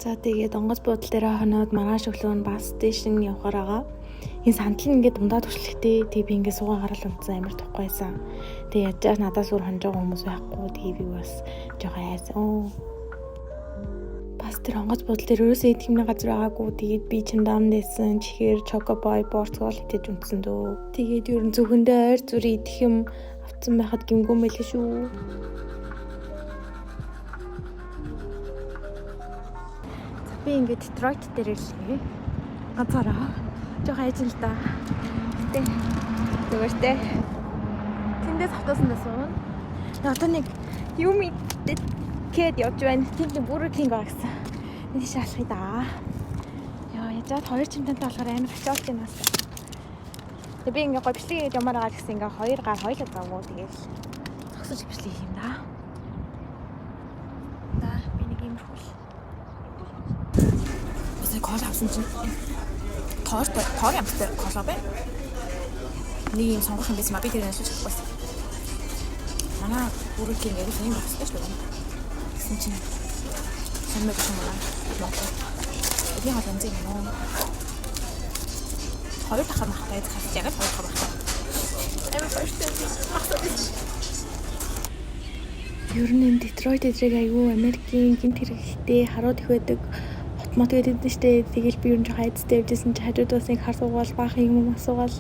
За тэгээд онгоц буудлын дээр хоноод маргааш өглөө нь бас стэйшн явахаар байгаа. Энэ сандал нь ингээд дундаа туршлагатай. Тэгээ би ингээд суугаагаар л унтсан амар тухгүйсан. Тэгээ яаж чаас надаас өөр хонж байгаа хүмүүс байхгүй. Тэгээ би бас жоохон айсан. Бас тэр онгоц буудлын дээр ерөөсөө идэх юмны газар байгаагүй. Тэгээд би чиндам нээсэн чихэр чокобой борцгол идэж унтсан дөө. Тэгээд ер нь зөвхөндөө ойр зүрийн идэх юм авцсан байхад гимгүм байлээ шүү. Би ингээд Detroit дээр ирлээ. Ганцаараа. Жоохон ажил л да. Гэтэ зөвөртэй. Тэндээс автоосандаа суун. Одоо нэг юм идэхэд явж байна. Тэнд Burger King байгаа гэсэн. Энд шалахыг да. Яа, яжаад 2 чимтэнтэй болохоор амар очиолт юм байна. Тэгээ би ингээд гой бичлэг хийж ямаар байгаа гэсэн ингээд 2 гар хоёлоо завгүй тэгээд зогсож бичлэг хийх юм да. За, би нэг юм хөл. Кол авсан чинь тоор ямтай кол бай. Нэг юм сонгох юм байсан ма би тэр нэшүүч чадчихсан. Манай Burger King яг юм бастай шүү дээ. Гэсэн чинь самбай гэх юм байна. Би хаад энэ юм. Хоёр дахад махтай хасж ягаад хоёр дахад махтай. Амар фаштай махтай. Ер нь энэ Detroit эдрэг аюу Америкийн гинт хэрэгтэй харууд их байдаг. Мод тэгээд эднэштэй тэгэл би ер нь жоохон айцтай явжсэн чи хажууд бас нэг хар суугаал баах юм асуугаал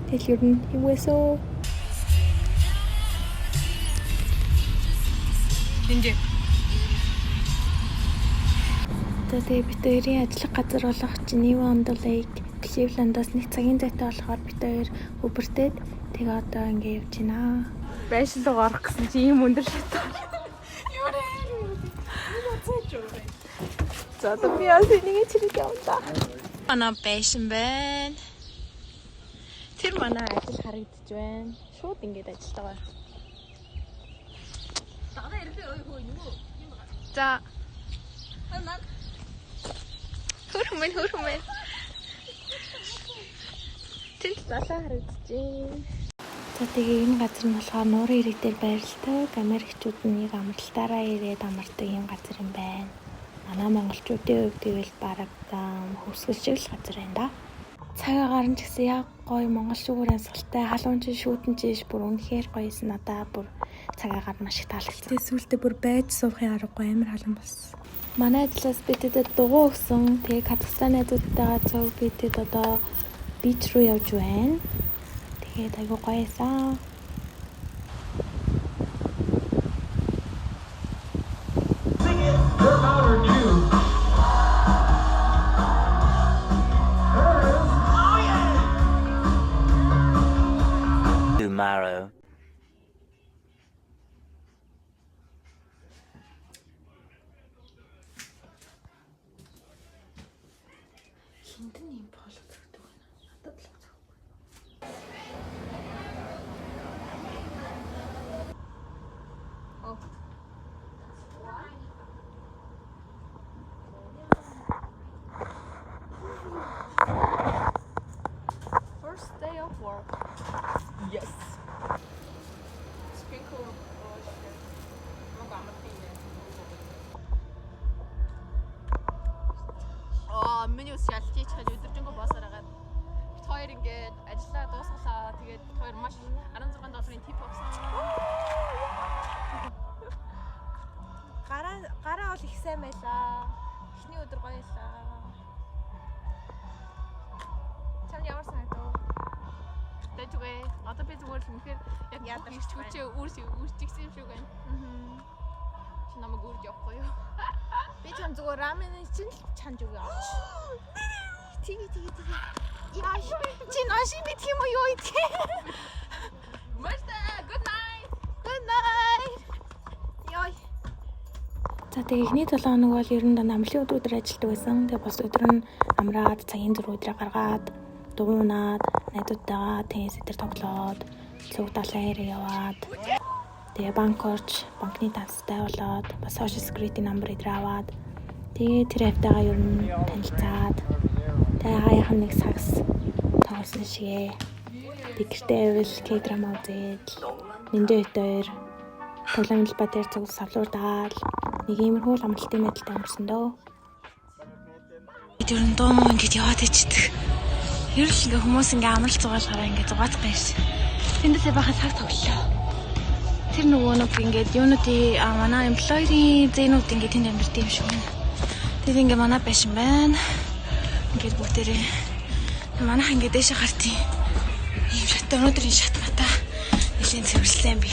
тэгэл ер нь юм эсөө. Энд. Тэгээд бид хоёрын ажиллах газар болох New Lake Cleveland-аас нэг цагийн зайтай болохоор бид хоёр Uber-тэй тэгээ одоо ингэ явж байна. Байшин руу орох гэсэн чи ийм өндөр шатаа. Юу нэ? За одоо би бас энийг чирэг явуулаа. Манай байшин байна. Тэр манай ажил харагдаж байна. Шууд ингэж ажиллаж байгаа. Дагна ирэхдээ ой юу юм. За. Хөрхмэн. Тэнд залаа харагдаж байна. За тэгээ энэ газар нь болохоор нуурын ирэг дээр байрлалтай Америкчууд нэг амралтаараа ирээд амардаг юм газар юм байна. Манай монголчуудын хувьд гэвэл бараг хөвсгөл шиг л газар байна да. Цагаагаар нь ч гэсэн яг гоё монгол шүүгээр амьсгалтай халуун чинь шүүтэн чиш бүр үнэхээр гоёсэн надаа бүр цагаагаар маш их таалагдсан. Сүүлдээ бүр байж суухын аргагүй амар халуун болсон. Манай ажлаас бидэд дугуй өгсөн. Тэгээ Казахстан найзуудтайгаа цог бидэд одоо бич руу явж байна. Тэгээд айгуу гоёсан. Tomorrow. Хинтэн юм поло зөгдөг байна. Надад л зөгдөг. First day of work. Yes. Sprinkle миний ус ялчих чад өдөржингөө боосоор агаад бит хоёр ингээд ажиллаа дуусгалаа тэгээд бит хоёр маш $16 тип авсан. Гараа бол их сайн байлаа. Эхний өдөр гоёлаа. Чам ямар санагдав? Тэжгүй. Одоо би зүгээр л үнэхээр яг ядарч хүчээ үржигсэн юм шиг байна. Чи намайг үрж явахгүй юу? Би ч зүгээр рамен чинь чанж өгөө авч. Тэгээ. Яа, чи наши бит юм уу идэх? Маста, good night. Good night. Яа. За тэгээ эхний 7 хоног бол ер нь амралтын өдрөөр ажилладаг байсан. Тэгээ бас өдөр нь амраад цагийн 4 өдрөө гаргаад дуунаад найзуудтайгаа теннис дээр тоглоод цуг далайн хэрэг яваад тэгээ банк орж банкны танстай болоод бас social security number идэр аваад тэгээ тэр хавтайгаа ер нь танилцаад тэгээ хаяхан нэг сагс тоглосон шигээ тэгэртэй байвал K-драма үзээд нэмдэ хоёр тоглоом хэлбэр дээр цуг савлуурдаал нэг иймэрхүү амралтын мэдэлтэй өнгөрсөн дөө. Дөрөв дөө ингэж яваад ичдэг. Ер нь ингээ хүмүүс ингээ амралт зугаалгаараа ингээ зугаацах гэж. Тэндээсээ бахан цаг тоглолоо. Тэр нөгөө нэг ингээд юунуудын манай employee зээнүүд ингээ тэнд амьдэрдэг юм шиг байна. Тэр ингээ манай байшин байна. Ингээд бүгдээрээ манайх ингээ дэше гартыг ийм шатаа өнөөдрийн шат мата нэлийн цэвэрлсэн би.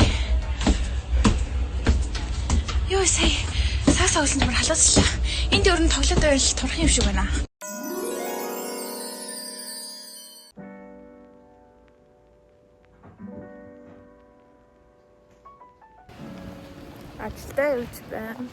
Йоо сая саас оглон юмар халууцлаа. Энд өөр нь тоглоод байвал турах юм шиг байна. Ажилдаа явж байна.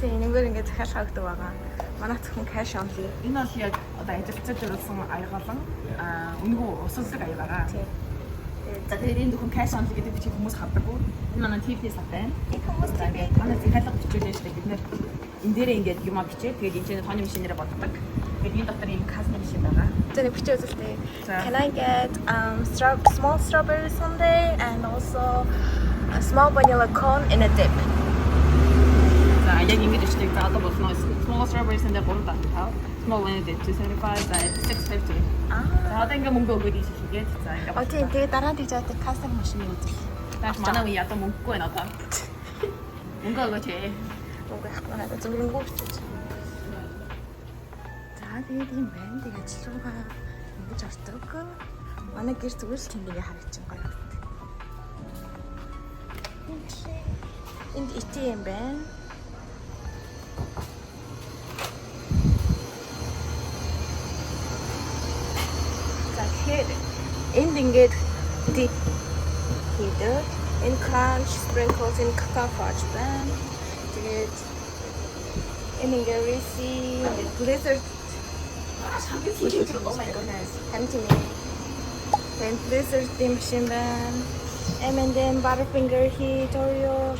Нэггээр ингээд захиалгаадаг байгаа. Манай зөвхөн cash only. Энэ бол яг одоо ажилтнууд зориулсан аягалан үнэгүй усалдаг аягараа. За тэгээд энэ зөвхөн cash only гэдэг бичиг хүмүүс хавдаггүй. Энэ манай TP сав байна. Энэ хүмүүс тэгээд манай захиалга бичүүлээ шүү дээ. Бид нэр энэ дээрээ ингээд юм бичээ. Тэгээд энэ чинь тооны машинаараа боддог. Тэгээд энэ дотор ийм касны машин байгаа. За нэг бичээ үзэлтэй. Can I get small strawberry sundae and also a small vanilla cone in a dip? За яг ингэж ичдэг. За одоо болно. Small strawberries and 3 таа. Small vanilla dip 275 за 650. За одоо ингээ мөнгө өгөөд ийш хийгээд. За ингээ. Окей, тэгээд дараа нь тэгж яадаг касны машины үзэл. Тааш манай үе одоо мөнгөгүй байна одоо. Мөнгө өгөөч. Мөнгө яах вэ? Зөвхөнгөө бичиж. За тэгээд юм байна. Тэг ажил руугаа ингэж ордог. Манай гэр зүгээр л тэнд ингээ харагч гоё. Энд ити юм байна. Энд ингээд хийдэг. Энэ crunch sprinkles in cacao fudge байна. Тэгээд энэ ингээд Reese's blizzard. Oh my goodness. Hamtini. And blizzard dim машин байна. M&M Butterfinger хий Oreo.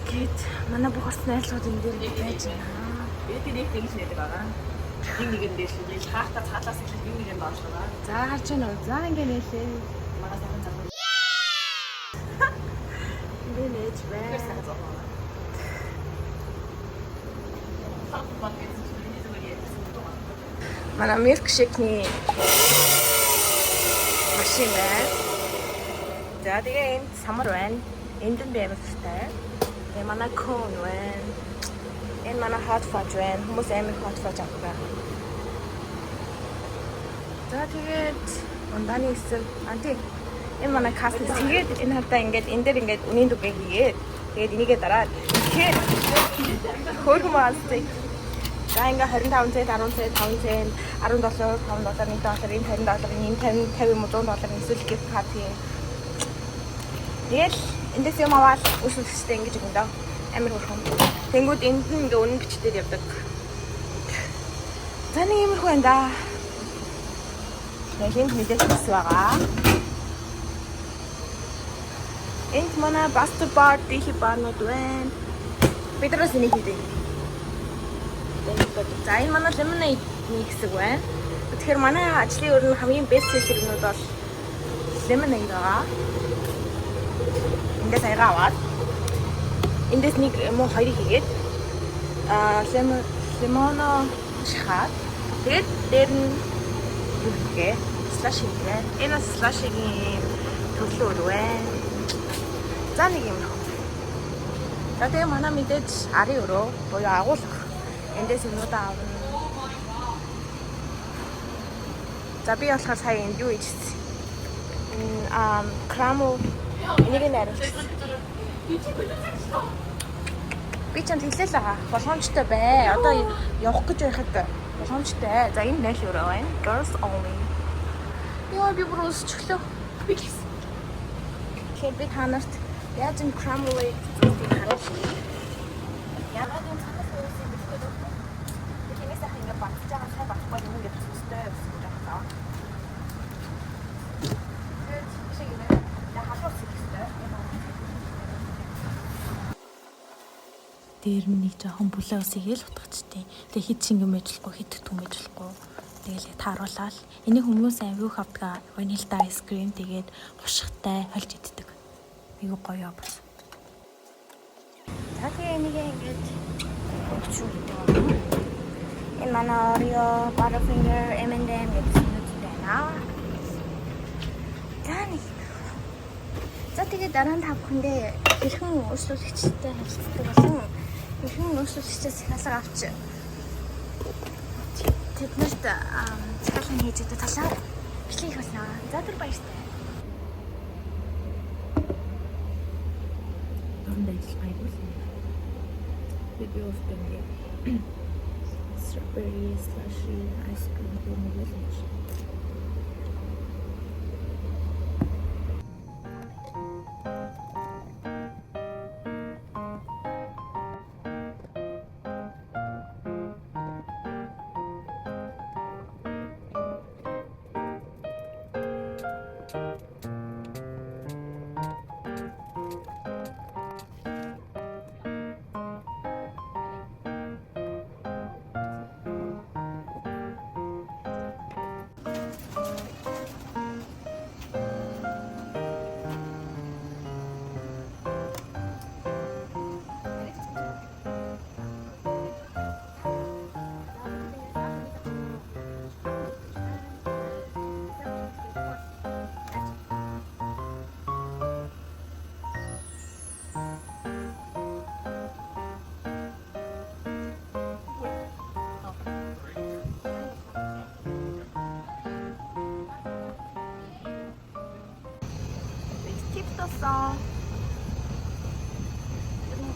Гэт манай бүх орчны айлгууд энэ дээр байж байна. Тэгээд нэг тэгж нэдэг байгаа. Нэгэн дээр шийдэл хаахта цаалаас их юм нэгэн доошлоо. За харж байна уу? За ингэ нээлээ. Манай сайхан цаг. Ингэ нээж байна. Манай милкшейкний машин байна. За тэгээ энд самар байна. Энд нь баймагтай. Тэгээ манай кон байна. Энэ манай hot fudge байна. Хүмүүс амар hot fudge авах байна. За тэгээд унданы эсрэг анти энэ манай касны тэгээд энэ хатаа ингээд энэ дээр ингээд үнийн дүгээ хийгээд тэгээд энийгээ дараад тэгэхээр хөргмаастай. За ингээ 25 цент, 10 цент, 5 цент, 10 доллар, 5 доллар, 1 доллар, $50, энэ $50, $100 эсвэл gift card юм. Тэгэл эндээс юм аваад үсэлстэй ингэж өгөн дөө. Амар хөрхөн. Тэнгүүд энд нь ингээ үнэн бичдээр явдаг. За нэг юмрх байна да. Энд мэдээж хэс байгаа. Энд манай Buster Bar дэх баанууд байна. Бидраас энийг хийдэг. За энэ манай lemonade-ний хэсэг байна. Тэгэхээр манай ажлын өөр нь хамгийн best seller-нууд бол lemonade байгаа. Эндээс аяга аваад эндээс нэг юм уу хоёрыг хийгээд лимоно шахаад тэгээд дээр нь юу хийгээ слаш хийгээ. Энэ слашигийн төрлөөр байна. За нэг юм. За тэгээ манай мэдээж 10 евро буюу агуулга. Эндээс юмудаа авна. За би болохоор сая энд юу хийчихсэн. Крамо энийг найруулсан. Би ч хэлээ л байгаа. Боломжтой бай. Одоо явах гэж байхад боломжтой. За энэ 0 евро байна. Girls only. Яа би бүр өсчлөө. Тэгэхээр би та нарт яаж юм crumble зүйлийг харуулъя. Яагаад юм санаа зовсон юм бэ? Тэнээс ахин ингээ батж байгаа сайн батхгүй юм гэж төстэй гэсэн үг байна. Тэгээд шиг юм байна. Халуус хэрэгтэй. Дээр нь нэг жоохон бүлээ усыг л утгачтیں۔ Тэгээ хит шингэн мэжлэхгүй, хит түм мэжлэхгүй. Тэгэл яг тааруулаад энийг хүмүүс авиг авдаг ванилта айскрим тэгээд хушигтай хольж иддэг. Айгу гоё бас. За тэгээ энийг ингээд өгчүү гэдэг байна. Энэ манай Oreo, Butterfinger, M&M гэсэн зүйл байна. За тэгээ дараа нь та бүхэндээ хэрхэн өөрчлөлттэй харилцдаг болсон. Хэрхэн өөрчлөлтчээс их асар авч тэднэрт захиалгын хийж өгдөг талаар бичлэг болно. За түр баяртай. Орон дайдал байгуул. Видео өстөнгээ. Strawberry slushy ice cream гэмээр.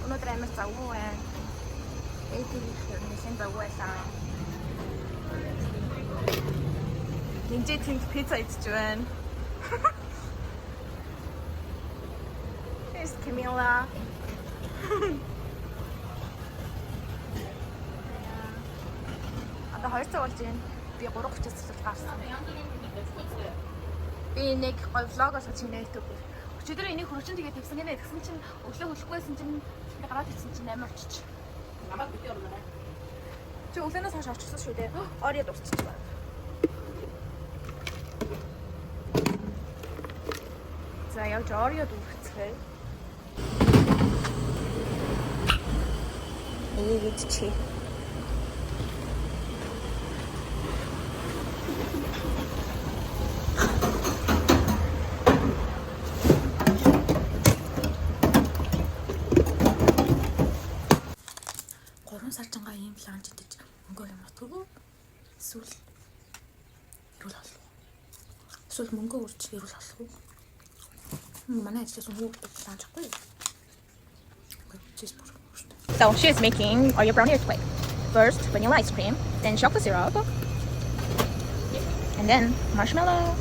Өнөөдөр амар завгүй байна. Эдгээр завгүй байсан. Гинжээ тэнд пицца идэж байна. Here's Camilla. Одоо 2 цаг болж байна. Би 3:30-аас цэцэл гарсан. Би нэг гоё влогоос чинээ YouTube. Өчигдөр энийг хөрчин тэгээд тэгсэн гинэ. Тэгсэн чинь өглөө хөлөхгүйсэн чинь гараад ирсэн чинь амар очиж. Намайг бити орно. Чи өглөөнөөс хойш очсон шүү дээ. Орё дурчих байна. За явж орё дурчихъя. Энийг чи. Сарчангаа ийм ланч идэж мөнгө юм утгагүй. Эсвэл ирүүл олох. Эсвэл мөнгө үрж ирүүл олох. Манай ажлаас мөнгө ланч ахгүй. So she is making Oreo brownie earthquake. First vanilla ice cream, then chocolate syrup, and then marshmallow.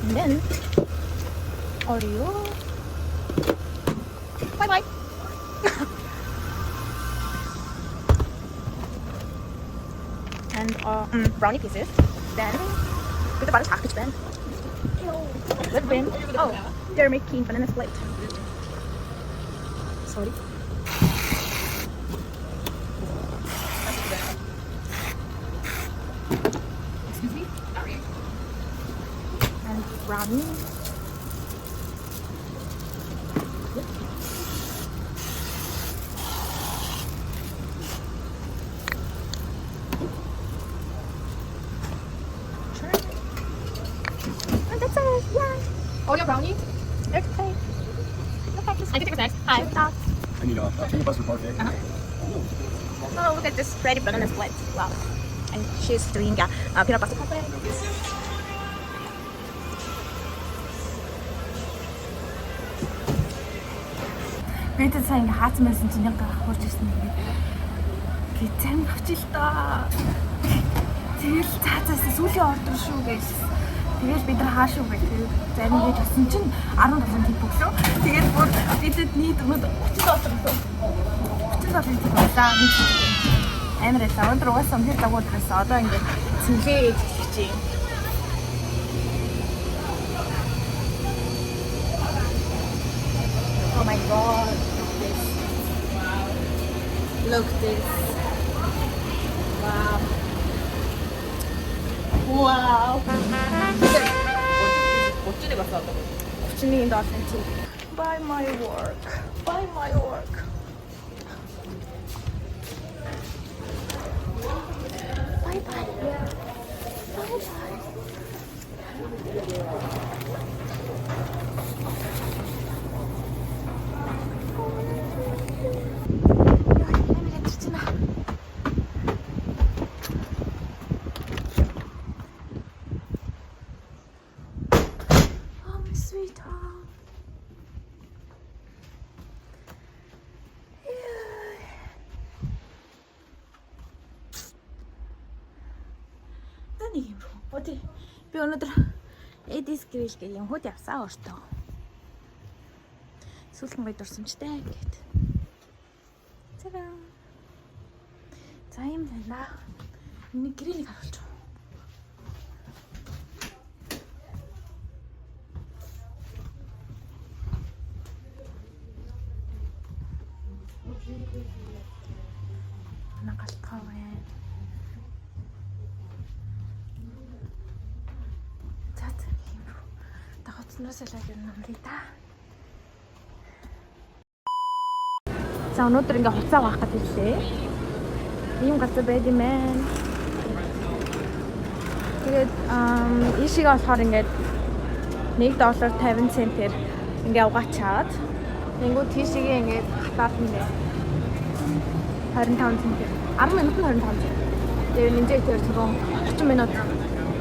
And then Oreo. Bye bye. And brownie pieces. Then with the butter package then. Whipped cream. Oh, they're making banana split. Sorry. Excuse me. Sorry. And brownie. Oreo brownie. Okay. Okay. I can take a snack. Hi. I need a peanut butter parfait. Oh, look at this ready banana split. Wow. And she's doing a peanut butter parfait. Бид сайн ингээ хаацмаас чинь яг хурж ирсэн юм. Гизэн авчил та. Тэгэл цаацаас сүүлийн ордер шүү гэж. Тэгэл бид нар хаашаа гэх тэр зарим гэж болсон чинь 10% тип өглөө. Тэгээд бүр бидэд нийт $30 лөө. $30 тип болоо. Амар эсэ өндөр угаасаа үнээр дагуулж байсан. Одоо ингээд цэнлээ гэж юм. Oh my god. Look this. Wow. Wow. 어찌네 갔어 왔다고. $31 Buy my work. Buy my work. Bye bye. Bye bye. Sweetheart. Таны юм руу. Өдөө би өнөөдөр Эдис грил гэх юм хүүд явсан өөртөө. Сүүлхэн гоё дурсамжтай гэт. Цаа. За юм байна. Нэг грилийг харуулж. Нагалкавэ. За юм руу. Дахоцноос ялаад юм намрий та. За өнөөдөр ингээ хуцаа авах гэдэг лээ. Ийм газар байд юм байна. Тэгээд ишиг болохоор ингээд $1.50 ингээ угаачаад тэнгууд тийшээ ингээд хатаад ингээ 25 цент. 10 минут нь 25 цент. Тэгээд нэмжээ тэр түрүүн 30 минут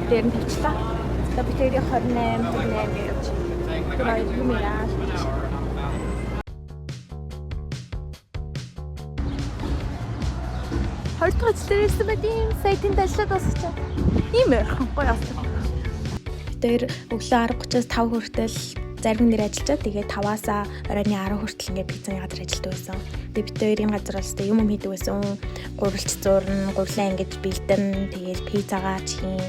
дээр нь тавьчлаа. Тэгээд би тэрийг 28 гэж. Тэгээд юм яа. Хортгоц дээрээс мэдийн сайтын ажиллаад босчоо. Ийм ярхан гоё асуу. Тэр өглөө 10:30-аас 5 хүртэл зарим нэр ажиллаж тэгээд 5-аас оройн 10 хүртэл ингээ пиццаны газар ажилладаг байсан. Тэгээд бид хоёрын газар бас юм хийдэг байсан. Гурвалж зурна, гурлаа ингэж бэлдэн, тэгээд пиццагаа чин,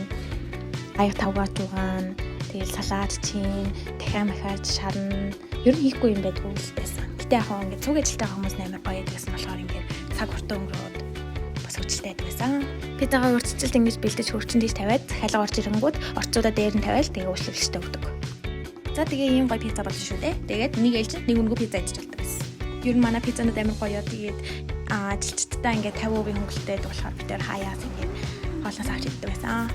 аяг тавгаа тугаан, тэгээд салаад чин, дахиад махаж шарна. Ер нь хийхгүй юм байдгүй л байсан. Гэтэ яг ингээ цуг ажилтаа хүмүүс амар гоё гэдгээс нь болохоор ингээ цаг хүртэ өнгөрөөд бас хүчтэй байсан. Пиццагаа урьдчилт ингэж бэлдэж хөрчин дийш тавиад халга орж ирэнгүүт орцуудаа дээр нь тавиал тэгээд уушлалчтай өгдөг. За тэгээ ийм гоё пицца болно шүү дээ. Тэгээд нэг ээлж нэг өнгө пицца хийж болдог байсан. Ер нь манай пиццанууд амар гоё. Тэгээд ажилчдаа ингээд 50% хөнгөлтэй болохоор бид тэр хаяас ингээд хоолноос авч иддэг байсан.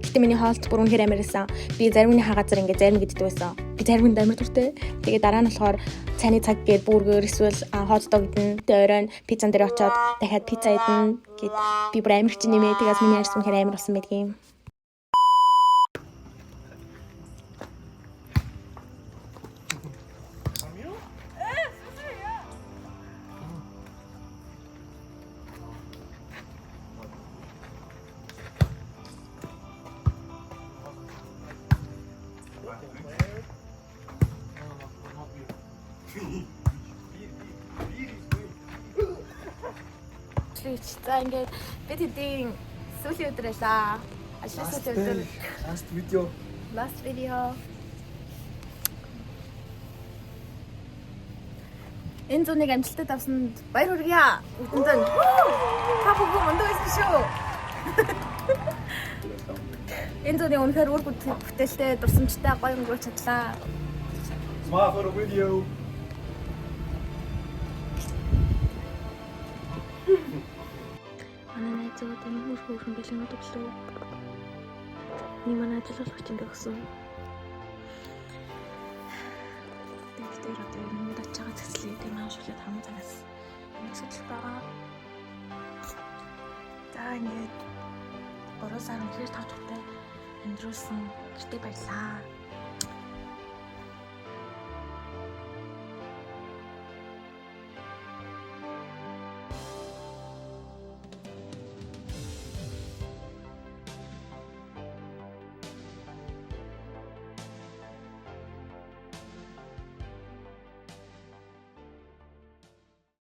Гэтэ миний хоолт бүр үнэхээр амар байсан. Би зарим нэг газар ингээд зарим гэддэг байсан. Би зарим нь амар туртай. Тэгээд дараа нь болохоор цайны цаг гээд бүргэр эсвэл хот дог идэн дөөрөн пиццан дээр очиод дахиад пицца идэн гэд би бүр амар чи нэмээ. Тэгээс миний арьс үнэхээр амар болсон байдгийн. За ингээд бид хэдийн сүүлийн өдөр байлаа. Ажлын сүүлийн өдөр. Last video. Энэ зүүнийг амжилтад авсанд баяр хүргье. Бүгдэнд. Та бүгд мундаг байсан шүү. Энэ зүүнийг үнэхээр үр бүтээлтэй дурсамжтай гоё өнгөрөөж чадлаа. Smile for the video. Манай найзууд энэ хөрхөн бэлгэнүүд өглөө. Нэг манай ажил болгоч ингэ өгсөн. Тэр одоо юм даж байгаа цэцлээ тийм аашуулаад хам цагаас ингэ судлах байгаа. За ингэ 3 сар үнээр тавчтай амьдруулсан гэртээ баярлаа.